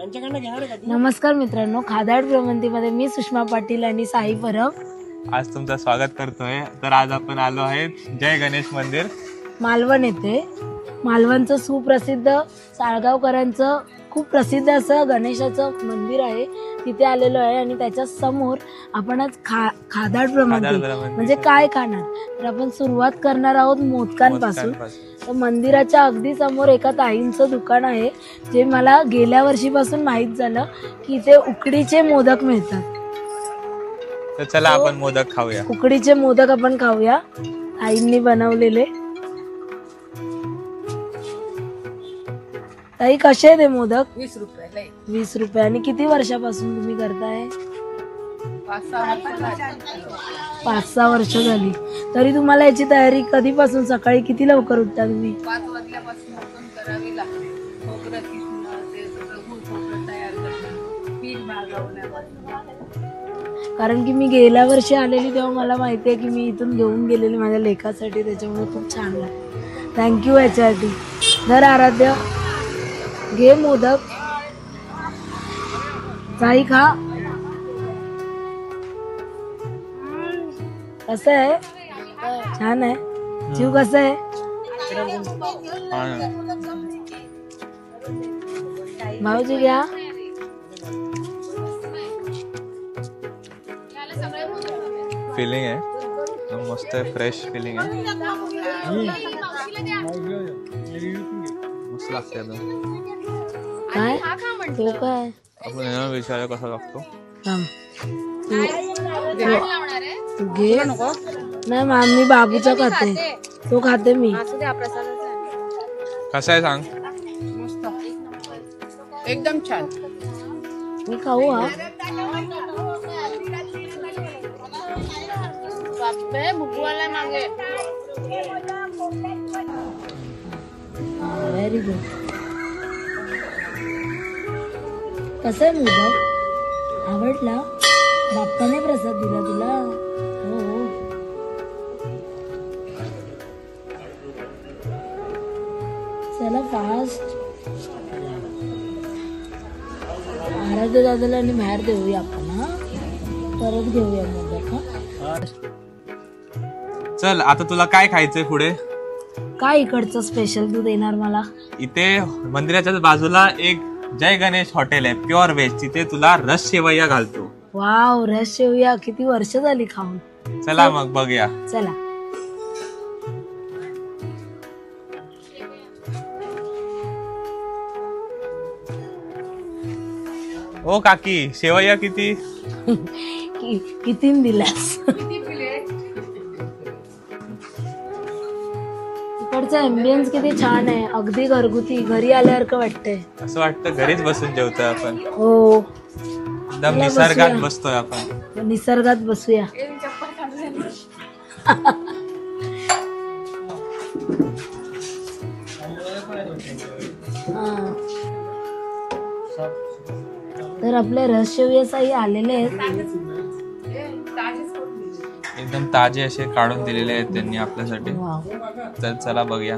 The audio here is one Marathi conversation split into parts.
नमस्कार मित्रांनो, खादाड भ्रमंतीमध्ये मी सुषमा पाटील आणि साई परब आज तुमचं स्वागत करतोय. तर आज आपण आलो आहे जय गणेश मंदिर मालवण येथे. मालवणचं सुप्रसिद्ध साळगावकरांचं खूप प्रसिद्ध असं गणेशाचं मंदिर आहे, तिथे आलेलो आहे. आणि त्याच्या समोर आपण आज खादाड भ्रमंती म्हणजे काय खाणार, तर आपण सुरुवात करणार आहोत मोदकांपासून. तर मंदिराच्या अगदी समोर एका ताईंचं दुकान आहे, जे मला गेल्या वर्षीपासून माहित झालं की इथे उकडीचे मोदक मिळतात. तर चला आपण मोदक खाऊया. उकडीचे मोदक आपण खाऊया, ताईंनी बनवलेले. ताई, कसे आहे ते मोदक? 20 रुपये. 20 रुपये. आणि किती वर्षापासून तुम्ही करताय? 5-6 वर्ष झाली. तरी तुम्हाला याची तयारी कधीपासून, सकाळी किती लवकर उठता तुम्ही? 5 वाजल्यापासून उठून करावी लागते. खोबरं किसणं, ते सगळं खोबरं तयार करणं, पीठ भाजवण्यापासून. कारण की मी गेल्या वर्षी आलेली तेव्हा मला माहिती आहे की मी इथून घेऊन गेलेली माझ्या लेखासाठी, त्याच्यामुळे खूप छान लागतं. थँक्यू याच्यासाठी. धर आराध्य, घे मोदक. ताई खा. कसं आहे? छान आहे. जीव कसं आहे? भाऊजी घ्या. फिलिंग आहे एकदम मस्त आहे, फ्रेश फिलिंग आहे, मस्त लागते. काय तो काय आपण यांना विचारूया कसा लागतो. थांब. तू घे. नाही मॅम, मी बाबूचा खाते, तो खाते मी. कसा आहे सांग. एकदम छान. मी खाऊ. हा, व्हेरी गुड. कसं आहे मोदक? आवडला? बाप्पाने प्रसाद दिला तुला? हो. चला फास्ट. आराध्य दादाला आणि बाहेर देऊया आपण. हा, परत घेऊया मोदक. हा, चल आता तुला काय खायचंय पुढे? काय इकडचं स्पेशल तू देणार मला? इथे मंदिराच्या बाजूला एक जय गणेश हॉटेल आहे, प्युअर व्हेज. तिथे तुला रस शेवया घालतो. वाव, रस शेवया किती वर्ष झाली खाऊन. चला मग बघूया. चला. ओ काकी, शेवया किती? किती दिलास? इकडचं अँबियन्स किती छान आहे, अगदी घरगुती, घरी आल्यासारखं वाटतंय. असं वाटतं घरीच बसून जेवतोय आपण. हो, एकदम निसर्गात बसतोय आपण. निसर्गात बसूया. तर आपले रसशेवयासाई आलेले आहेत, एकदम ताजे असे काढून दिलेले आहेत त्यांनी आपल्यासाठी. तर चला बघूया.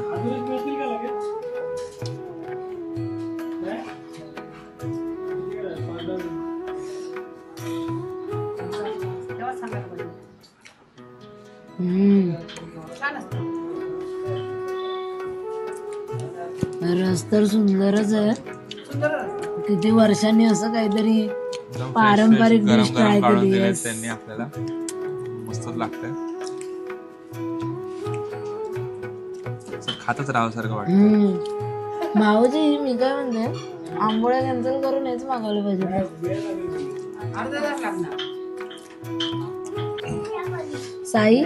रस तर सुंदरच आहे. किती वर्षांनी असं काहीतरी पारंपरिक डिश ट्राय केली आहे त्यांनी आपल्याला. मस्त लागतंय, खातच राहावं वाटतं. भाऊजी, मी काय म्हणते, आंबोळ्या कॅन्सल करून हेच मागवलं पाहिजे. साई,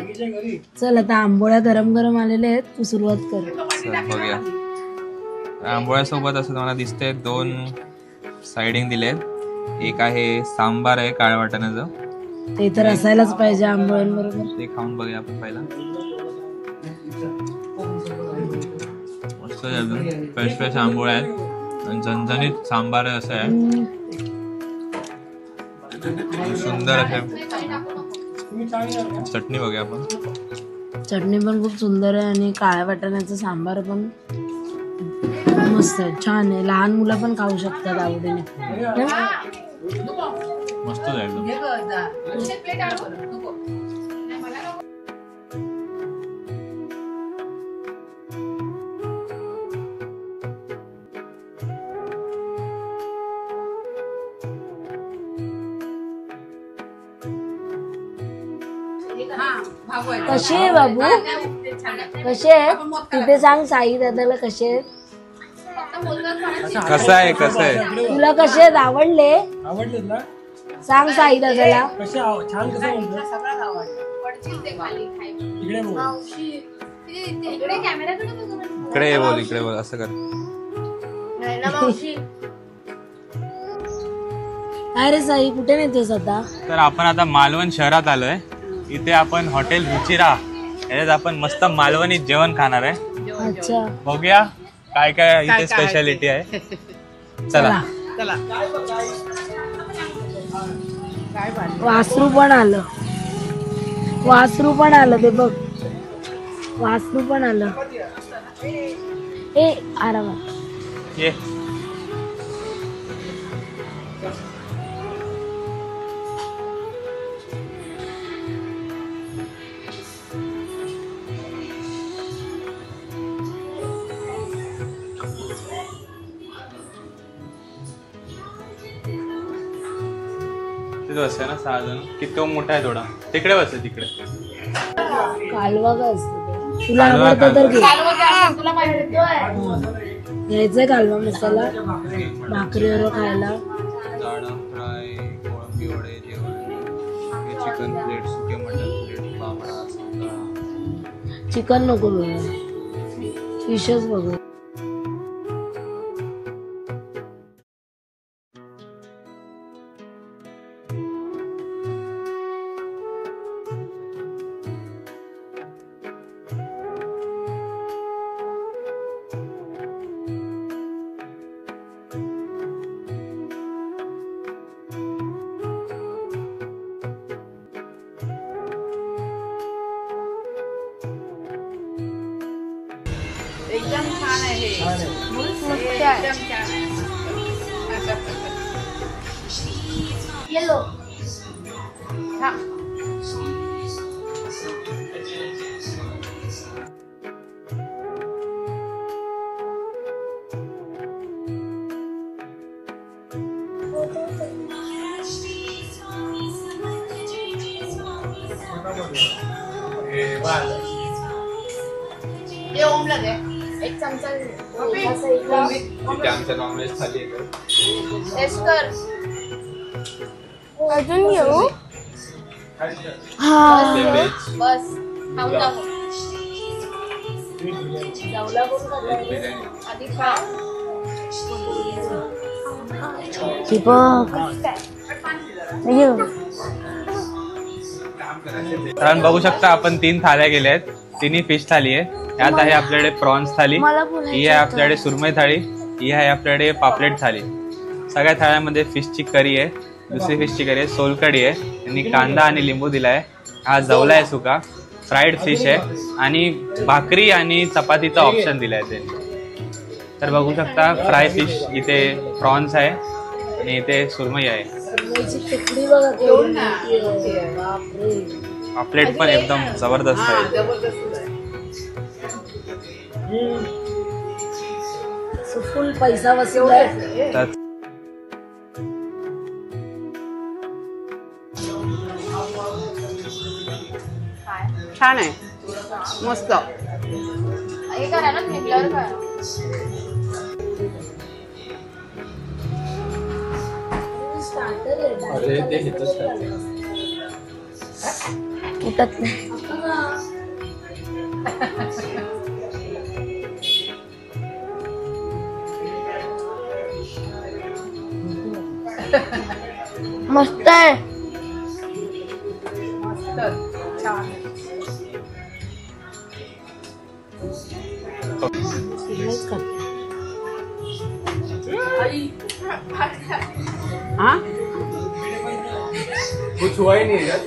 चल आता आंबोळ्या गरम गरम आलेले आहेत, तू सुरुवात कर. बघूया. आंबोळ्यासोबत असं तुम्हाला दिसतंय 2 साइडिंग दिलेत. एक आहे सांबार आहे काळ्या वाटाण्याचं, ते तर असायलाच पाहिजे आंबोळ्यांबरोबर. ते खाऊन बघूया आपण पहिला. मस्त फ्रेश फ्रेश आंबोळ्या आहेत आणि झणझणीत सांबार असं आहे. सुंदर असे. चटणी बघूया आपण. चटणी पण खूप सुंदर आहे आणि काळ्या वाटाण्याचं सांबार पण मस्त आहे, छान आहे. लहान मुलं पण खाऊ शकतात आवडीने. मस्त जाईल. घे गं जा. प्लेट आणू नको. नाही, मला नको. कशी आहे बाबू, कसे आहेत तिथे सांग. साई दादाला कसे आहेत, कसं आहे कसं आहे? तुला कसे आहेत, आवडले? आवडलेत ना? सांग साई दादाला. कसे छान कसं म्हणलं? सगळं आवडलं. पडशील ते खाली खायला. इकडे बघ. इकडे कॅमेराकडे बघू. इकडे बोल, इकडे बोल, असं कर. काय रे साई, कुठे नेतोस आता? तर आपण आता मालवण शहरात आलोय. इथे आपण हॉटेल रुचिरा याच्यात आपण मस्त मालवणी जेवण खाणार आहे. अच्छा, बघूया काय काय इथे स्पेशालिटी आहे. चला. वासरू पण आलं, वासरू पण आलं, ते बघ वासरू पण आलं. ए आरामात ये. तिथे बस ना 6 जण. किती तो मोठा आहे थोडा. तिकडे बस तिकडे. कालवा का असतं ते? तुला आवडतं तर घे. तुला माहिती घ्यायचंय कालवा मसाला भाकरीवर खायला. दाणा फ्राय, कोळंबी वडे, जेवण, चिकन प्लेट, सुके मटन प्लेट, बांगडा, सांगा. चिकन नको बघ, फिशच बघ. एकदम छान आहे हे. एकदम छान आहे. हा. ये ओमला दे. एक चमचा आमच्या नॉनव्हेज थाली येतो. टेस्ट कर. अजून घेऊ. बस खाऊ दाखव. आधी खा. दीपक कारण बघू शकता आपण 3 थाल्या गेल्या आहेत. तिन्ही फिश थाली आहे. यात आहे आपल्याकडे प्रॉन्स थाली, ही आहे आपल्याकडे सुरमई थाळी, ही आहे आपल्याकडे पापलेट थाली. सगळ्या थाळ्यामध्ये फिशची करी आहे, दुसरी फिशची करी आहे, सोलकढी आहे, त्यांनी कांदा आणि लिंबू दिलाय. हा जवला आहे सुका, फ्राईड फिश आहे आणि भाकरी आणि चपातीचा ऑप्शन दिलाय त्यांनी. तर बघू शकता फ्राय फिश, इथे प्रॉन्स आहे आणि इथे सुरमई आहे. पापलेट पण एकदम जबरदस्त आहे. फुल पैसा वसूल आहे. तर छान आहे, मस्त. हे करा ना निघल्यावर करा. उठत नाही. मस्त आहे. छान. हाँ कुछ हुआ ही नहीं है.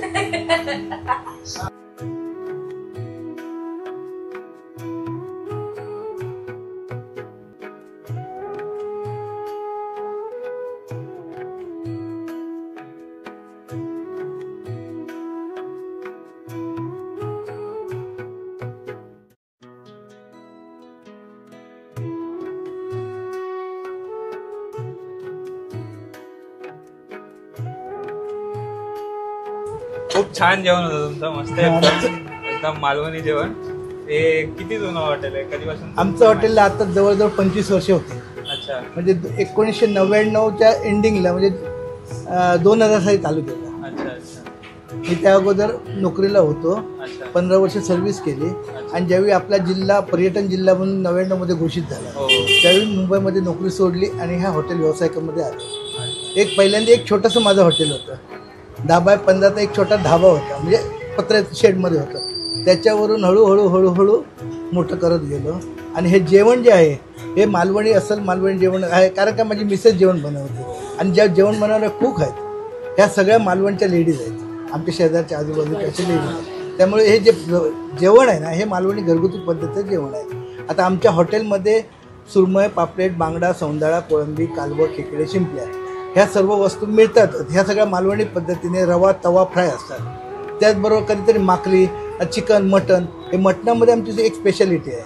खूप छान जेवण होतं तुमचं, मस्त एकदम मालवणी जेवण. हे किती जुनं हॉटेल आहे, कधीपासून? आमचं हॉटेलला आता जवळजवळ 25 वर्ष होते. अच्छा. म्हणजे 1999च्या एंडिंगला, म्हणजे 2000 साली चालू केलं. अच्छा अच्छा. मी त्या अगोदर नोकरीला होतो. अच्छा. 15 वर्ष सर्व्हिस केली. आणि ज्यावेळी आपला जिल्हा पर्यटन जिल्हा म्हणून 99 मध्ये घोषित झाला, हो. त्यावेळी मुंबईमध्ये नोकरी सोडली आणि ह्या हॉटेल व्यावसायिकामध्ये आलो. पहिल्यांदा एक छोटंसं माझं हॉटेल होतं, 10x15चा एक छोटा धाबा होता, म्हणजे पत्र्या शेडमध्ये होतं. त्याच्यावरून हळूहळू मोठं करत गेलो. आणि हे जेवण जे आहे हे मालवणी, असल मालवणी जेवण आहे. कारण का माझी मिसेस जेवण बनवते आणि ज्या जेवण बनवणाऱ्या कुक आहेत ह्या सगळ्या मालवणच्या लेडीज आहेत, आमच्या शेजारच्या आजूबाजूच्या अशा लेडीज आहेत. त्यामुळे हे जे जेवण आहे ना हे मालवणी घरगुती पद्धतीचं जेवण आहे. आता आमच्या हॉटेलमध्ये सुरमई, पापलेट, बांगडा, सौंदाळा, कोळंबी, कालवं, खेकडे, शिंपल्या ह्या सर्व वस्तू मिळतात. ह्या सगळ्या मालवणी पद्धतीने रवा, तवा, फ्राय असतात. त्याचबरोबर कधीतरी माकली, चिकन, मटन. हे मटणामध्ये आमची एक स्पेशालिटी आहे,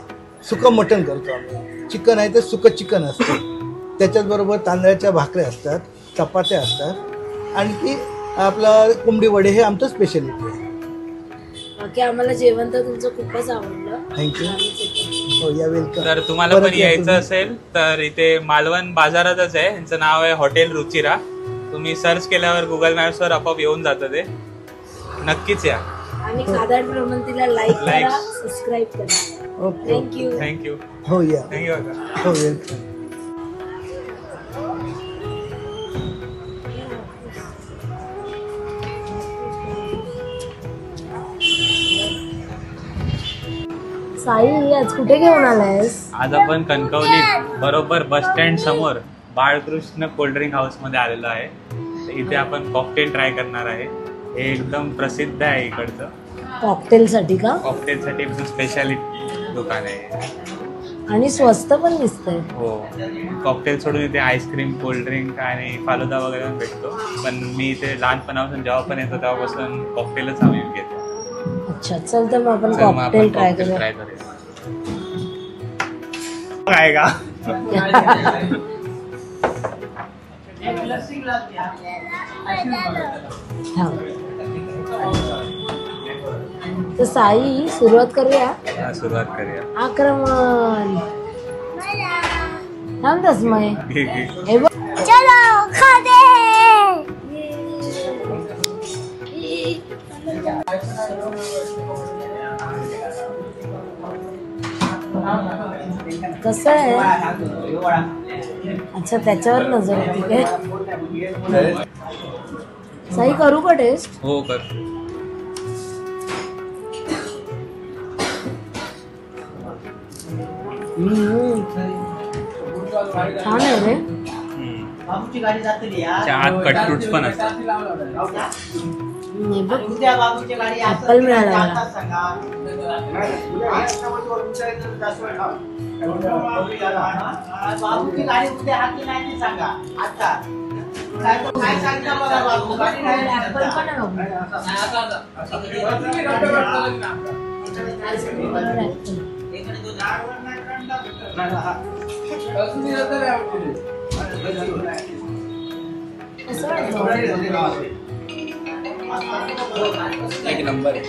सुकं मटण करतो आम्ही. चिकन आहे तर सुकं चिकन असतं. त्याच्याचबरोबर तांदळाच्या भाकऱ्या असतात, चपात्या असतात. आणखी आपलं कोंबडी वडे हे आमचं स्पेशालिटी आहे. बाकी आम्हाला जेवण तर तुमचं खूपच आवडलं. थँक्यू. हो, या वेलकम. तर तुम्हाला पण यायचं असेल तर इथे मालवण बाजारातच आहे. यांचं नाव आहे हॉटेल रुचिरा. तुम्ही सर्च केल्यावर गुगल मॅप्सवर आपोआप येऊन जातं ते. नक्कीच या. आणि खादाड भ्रमंतीला लाईक करा, सबस्क्राईब करा. Okay, thank you. थँक्यू. हो या. थँक्यू. हो, वेलकम. साई, आज कुठे घेऊन आलायस? आज आपण कणकवली बरोबर बस स्टँड समोर बाळकृष्ण कोल्ड्रिंक हाऊस मध्ये आलेलो आहे. तर इथे आपण कॉकटेल ट्राय करणार आहे. हे एकदम प्रसिद्ध आहे इकडचं. कॉकटेल साठी का? कॉकटेल साठी एकदम स्पेशालिटी दुकान आहे आणि स्वस्त पण दिसतंय. हो. कॉकटेल सोडून इथे आईस्क्रीम, कोल्ड्रिंक आणि फालुदा वगैरे पण भेटतो. पण मी इथे लहानपणापासून जेव्हा पण येतो तेव्हापासून कॉकटेलच आम्ही घेतो. अच्छा, चल तर मग आपण कॉकटेल ट्राय करूया. काय का? तर साई, सुरुवात करूया. सुरुवात करूया. आक्रमण. थांब तस्मय. ठीक आहे. हे बघ. कसं आहे? अच्छा, त्याच्यावर नजर होती काय? साई, करू का टेस्ट? हो कर. छान आहे रे. आत कटफ्रुट्स पण असतात. ऍपल मिळाला मला. ऍपल पण आहे एक नंबर आहे.